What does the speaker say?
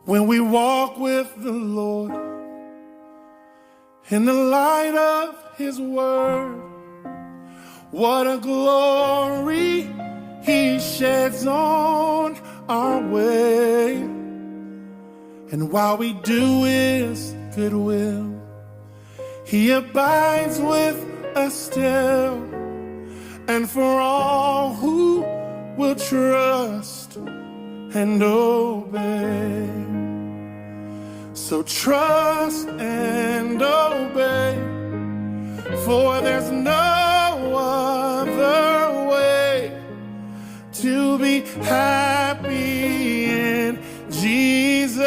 When we walk with the Lord in the light of His word, what a glory He sheds on our way. And while we do His good will, He abides with us still. And for all who will trust and obey, so trust and obey, for there's no other way to be happy in Jesus.